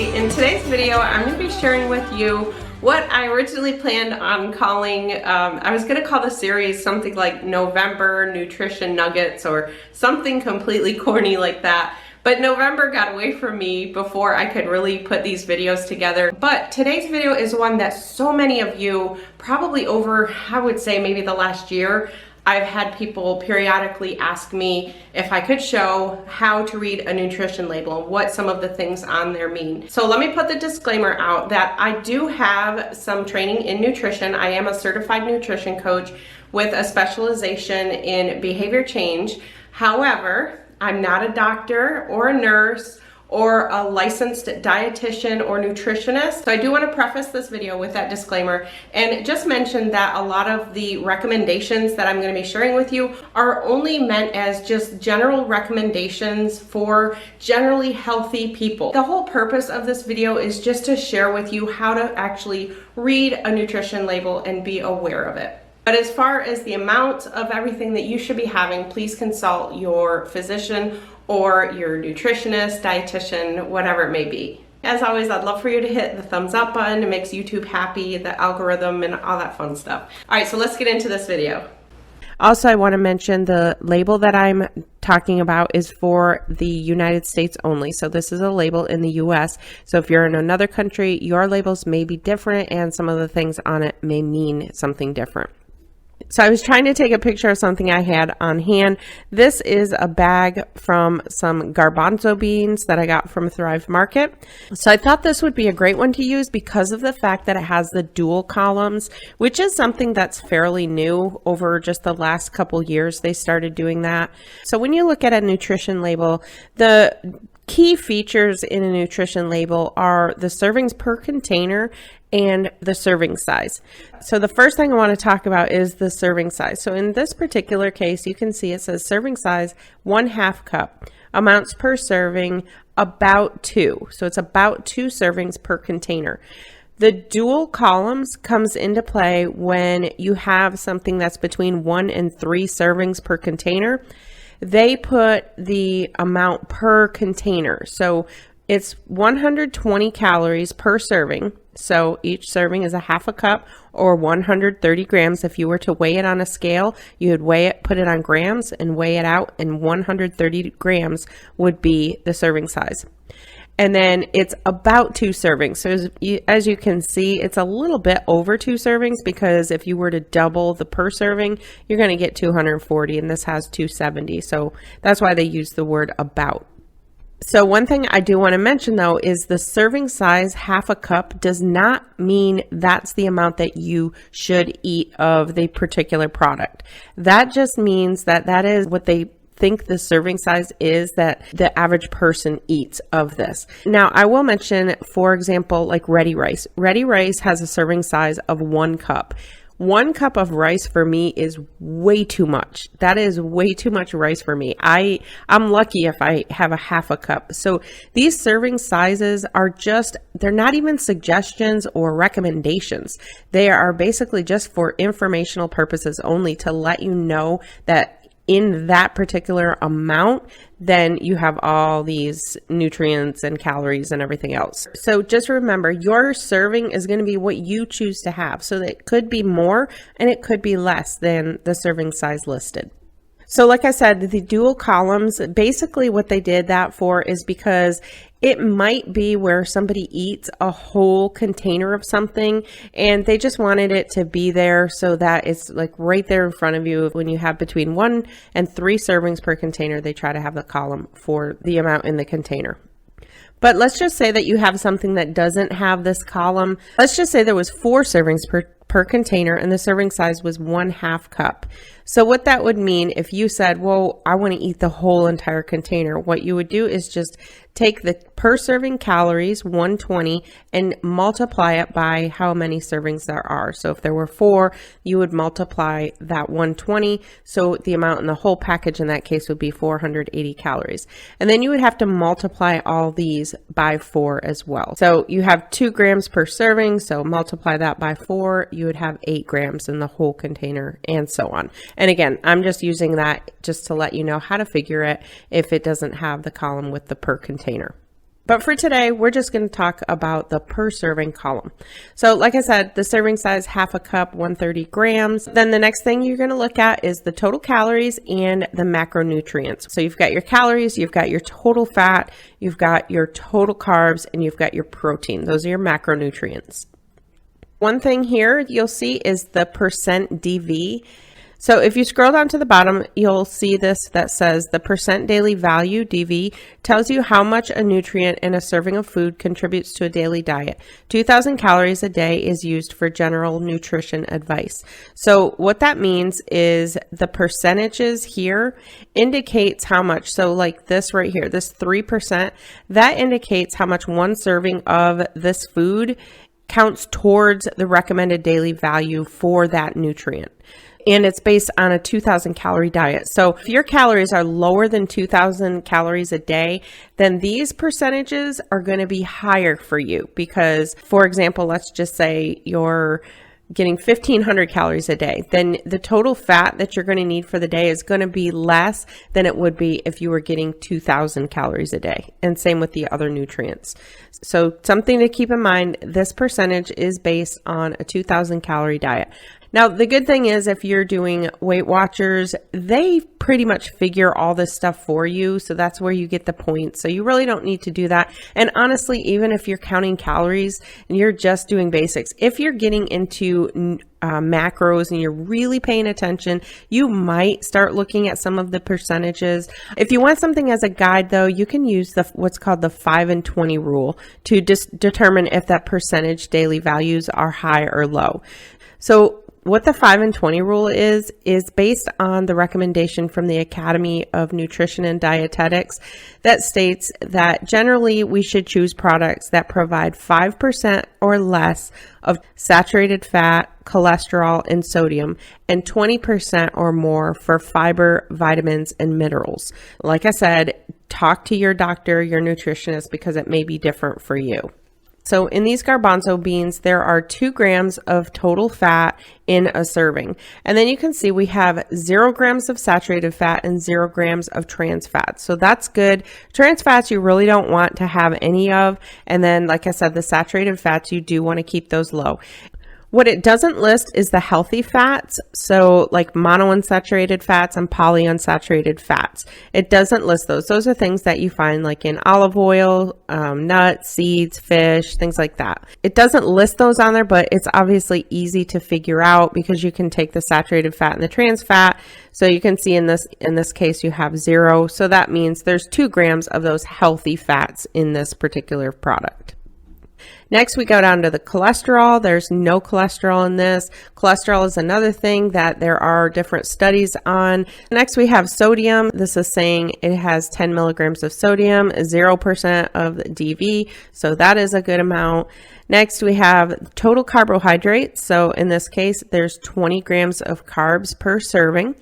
Kristi. In today's video, I'm going to be sharing with you what I originally planned on calling, I was going to call the series something like November Nutrition Nuggets or something completely corny like that. But November got away from me before I could really put these videos together. But today's video is one that so many of you, probably over, I would say maybe the last year, I've had people periodically ask me if I could show how to read a nutrition label and what some of the things on there mean. So let me put the disclaimer out that I do have some training in nutrition. I am a certified nutrition coach with a specialization in behavior change. However, I'm not a doctor or a nurse or a licensed dietitian or nutritionist. So I do want to preface this video with that disclaimer and just mention that a lot of the recommendations that I'm going to be sharing with you are only meant as just general recommendations for generally healthy people. The whole purpose of this video is just to share with you how to actually read a nutrition label and be aware of it. But as far as the amount of everything that you should be having, please consult your physician or your nutritionist, dietitian, whatever it may be. As always, I'd love for you to hit the thumbs up button. It makes YouTube happy, the algorithm, and all that fun stuff. All right, so let's get into this video. Also, I want to mention the label that I'm talking about is for the United States only. So this is a label in the US. So if you're in another country, your labels may be different and some of the things on it may mean something different. So I was trying to take a picture of something I had on hand. This is a bag from some garbanzo beans that I got from Thrive Market. So I thought this would be a great one to use because of the fact that it has the dual columns, which is something that's fairly new. Over just the last couple years, they started doing that. So when you look at a nutrition label, the key features in a nutrition label are the servings per container and the serving size. So the first thing I want to talk about is the serving size. So in this particular case, you can see it says serving size 1/2 cup, amounts per serving about 2. So it's about 2 servings per container. The dual columns comes into play when you have something that's between 1 and 3 servings per container. They put the amount per container. So it's 120 calories per serving. So each serving is a 1/2 cup or 130 grams. If you were to weigh it on a scale, you would weigh it, put it on grams and weigh it out, and 130 grams would be the serving size. And then it's about 2 servings. So as you can see, it's a little bit over 2 servings because if you were to double the per serving, you're going to get 240, and this has 270. So that's why they use the word about. So one thing I do want to mention though is the serving size 1/2 cup does not mean that's the amount that you should eat of the particular product. That just means that that is what they think the serving size is that the average person eats of this. Now, I will mention, for example, like Ready Rice. Ready Rice has a serving size of 1 cup. 1 cup of rice for me is way too much. That is way too much rice for me. I'm lucky if I have a 1/2 cup. So these serving sizes are just, they're not even suggestions or recommendations. They are basically just for informational purposes only to let you know that in that particular amount, then you have all these nutrients and calories and everything else. So just remember, your serving is going to be what you choose to have. So it could be more and it could be less than the serving size listed. So like I said, the dual columns, basically what they did that for is because it might be where somebody eats a whole container of something and they just wanted it to be there so that it's like right there in front of you. When you have between 1 and 3 servings per container, they try to have the column for the amount in the container. But let's just say that you have something that doesn't have this column. Let's just say there was 4 servings per container and the serving size was 1/2 cup. So what that would mean if you said, well, I want to eat the whole entire container, what you would do is just take the per serving calories, 120, and multiply it by how many servings there are. So if there were 4, you would multiply that 120. So the amount in the whole package in that case would be 480 calories. And then you would have to multiply all these by 4 as well. So you have 2 grams per serving. So multiply that by 4, you would have 8 grams in the whole container, and so on. And again, I'm just using that just to let you know how to figure it if it doesn't have the column with the per container. But for today, we're just going to talk about the per serving column. So like I said, the serving size, half a cup, 130 grams. Then the next thing you're going to look at is the total calories and the macronutrients. So you've got your calories, you've got your total fat, you've got your total carbs, and you've got your protein. Those are your macronutrients. One thing here you'll see is the percent DV. So if you scroll down to the bottom, you'll see this that says the percent daily value, DV, tells you how much a nutrient in a serving of food contributes to a daily diet. 2,000 calories a day is used for general nutrition advice. So what that means is the percentages here indicates how much. So like this right here, this 3%, that indicates how much one serving of this food counts towards the recommended daily value for that nutrient. And it's based on a 2,000 calorie diet. So if your calories are lower than 2,000 calories a day, then these percentages are going to be higher for you because, for example, let's just say you're getting 1,500 calories a day, then the total fat that you're going to need for the day is going to be less than it would be if you were getting 2,000 calories a day. And same with the other nutrients. So something to keep in mind, this percentage is based on a 2,000 calorie diet. Now, the good thing is if you're doing Weight Watchers, they pretty much figure all this stuff for you. So that's where you get the points. So you really don't need to do that. And honestly, even if you're counting calories and you're just doing basics, if you're getting into macros and you're really paying attention, you might start looking at some of the percentages. If you want something as a guide though, you can use what's called the 5 and 20 rule to just determine if that percentage daily values are high or low. So what the 5 and 20 rule is based on the recommendation from the Academy of Nutrition and Dietetics that states that generally we should choose products that provide 5% or less of saturated fat, cholesterol, and sodium, and 20% or more for fiber, vitamins, and minerals. Like I said, talk to your doctor, your nutritionist, because it may be different for you. So in these garbanzo beans, there are 2 grams of total fat in a serving. And then you can see we have 0 grams of saturated fat and 0 grams of trans fats. So that's good. Trans fats you really don't want to have any of. And then, like I said, the saturated fats, you do want to keep those low. What it doesn't list is the healthy fats, so like monounsaturated fats and polyunsaturated fats. It doesn't list those. Those are things that you find like in olive oil, nuts, seeds, fish, things like that. It doesn't list those on there, but it's obviously easy to figure out because you can take the saturated fat and the trans fat. So you can see in this case you have 0. So that means there's 2 grams of those healthy fats in this particular product. Next, we go down to the cholesterol. There's no cholesterol in this. Cholesterol is another thing that there are different studies on. Next, we have sodium. This is saying it has 10 milligrams of sodium, 0% of DV. So that is a good amount. Next, we have total carbohydrates. So in this case, there's 20 grams of carbs per serving.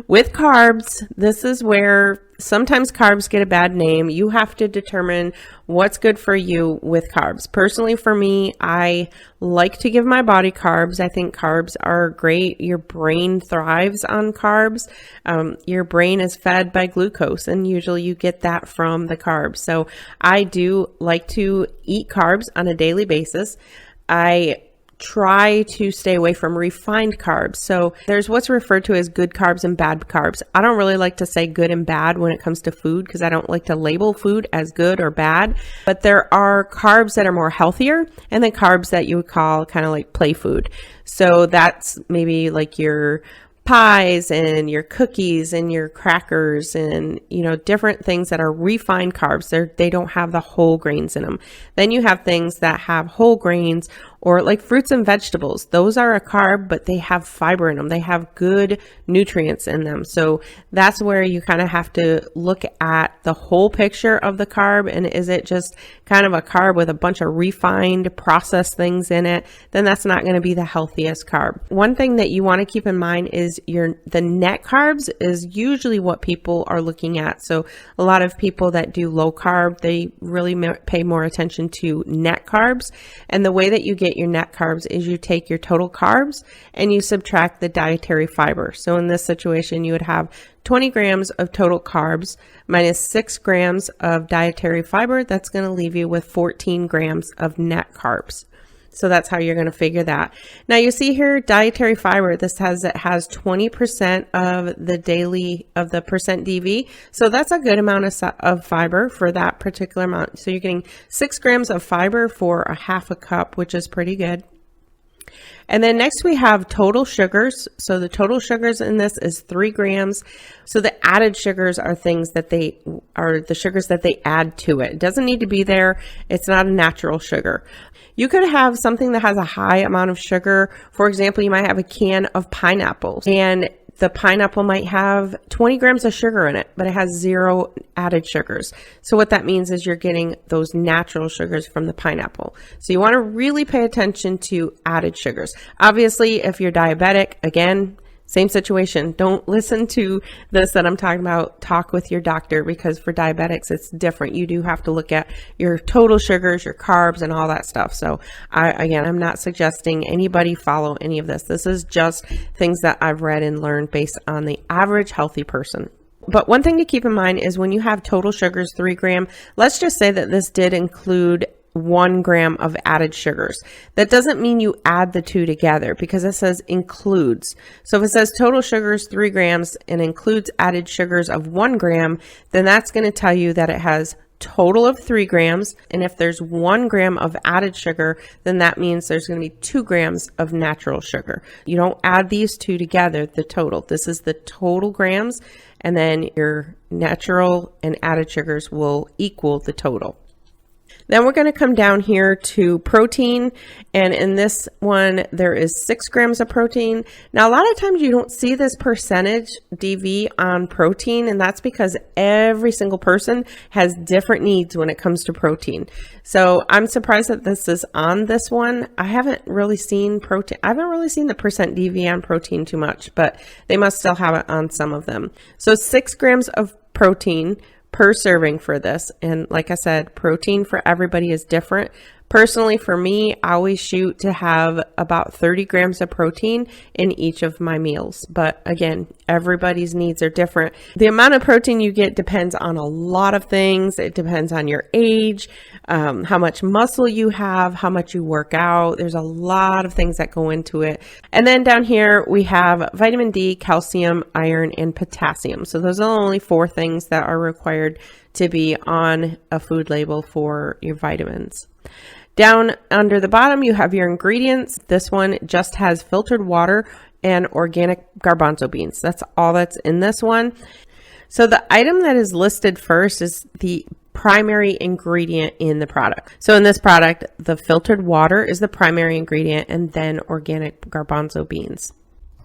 With carbs, this is where sometimes carbs get a bad name. You have to determine what's good for you with carbs. Personally, for me, I like to give my body carbs. I think carbs are great. Your brain thrives on carbs. Your brain is fed by glucose, and usually you get that from the carbs. So I do like to eat carbs on a daily basis. I try to stay away from refined carbs. So there's what's referred to as good carbs and bad carbs. I don't really like to say good and bad when it comes to food because I don't like to label food as good or bad. But there are carbs that are more healthier and then carbs that you would call kind of like play food. So that's maybe like your pies and your cookies and your crackers and, you know, different things that are refined carbs. They don't have the whole grains in them. Then you have things that have whole grains or like fruits and vegetables. Those are a carb, but they have fiber in them. They have good nutrients in them. So that's where you kind of have to look at the whole picture of the carb. And is it just kind of a carb with a bunch of refined processed things in it? Then that's not going to be the healthiest carb. One thing that you want to keep in mind is the net carbs is usually what people are looking at. So a lot of people that do low carb, they really pay more attention to net carbs. And the way that you get get your net carbs is you take your total carbs and you subtract the dietary fiber. So in this situation, you would have 20 grams of total carbs minus 6 grams of dietary fiber. That's going to leave you with 14 grams of net carbs. So that's how you're going to figure that. Now you see here, dietary fiber, it has 20% of the percent DV. So that's a good amount of fiber for that particular amount. So you're getting 6 grams of fiber for a half a cup, which is pretty good. And then next we have total sugars. So the total sugars in this is 3 grams. So the added sugars are the sugars that they add to it. It doesn't need to be there. It's not a natural sugar. You could have something that has a high amount of sugar. For example, you might have a can of pineapples, and the pineapple might have 20 grams of sugar in it, but it has 0 added sugars. So what that means is you're getting those natural sugars from the pineapple. So you want to really pay attention to added sugars. Obviously, if you're diabetic, again, same situation. Don't listen to this that I'm talking about. Talk with your doctor, because for diabetics, it's different. You do have to look at your total sugars, your carbs, and all that stuff. So I'm not suggesting anybody follow any of this. This is just things that I've read and learned based on the average healthy person. But one thing to keep in mind is when you have total sugars 3 gram, let's just say that this did include 1 gram of added sugars. That doesn't mean you add the two together, because it says includes. So if it says total sugars 3 grams and includes added sugars of 1 gram, then that's going to tell you that it has total of 3 grams. And if there's 1 gram of added sugar, then that means there's going to be 2 grams of natural sugar. You don't add these two together, the total. This is the total grams, and then your natural and added sugars will equal the total. Then we're going to come down here to protein, and in this one there is 6 grams of protein. Now a lot of times you don't see this percentage DV on protein, and that's because every single person has different needs when it comes to protein. So I'm surprised that this is on this one. I haven't really seen protein. I haven't really seen the percent DV on protein too much, but they must still have it on some of them. So 6 grams of protein per serving for this. And like I said, protein for everybody is different. Personally, for me, I always shoot to have about 30 grams of protein in each of my meals. But again, everybody's needs are different. The amount of protein you get depends on a lot of things. It depends on your age, how much muscle you have, how much you work out. There's a lot of things that go into it. And then down here, we have vitamin D, calcium, iron, and potassium. So those are the only 4 things that are required to be on a food label for your vitamins. Down under the bottom, you have your ingredients. This one just has filtered water and organic garbanzo beans. That's all that's in this one. So the item that is listed first is the primary ingredient in the product. So in this product, the filtered water is the primary ingredient, and then organic garbanzo beans.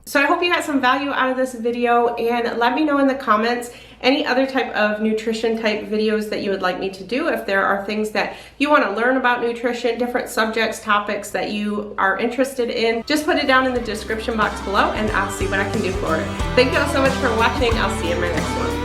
So I hope you got some value out of this video, and let me know in the comments any other type of nutrition type videos that you would like me to do. If there are things that you want to learn about nutrition, different subjects, topics that you are interested in, just put it down in the description box below and I'll see what I can do for it. Thank you all so much for watching. I'll see you in my next one.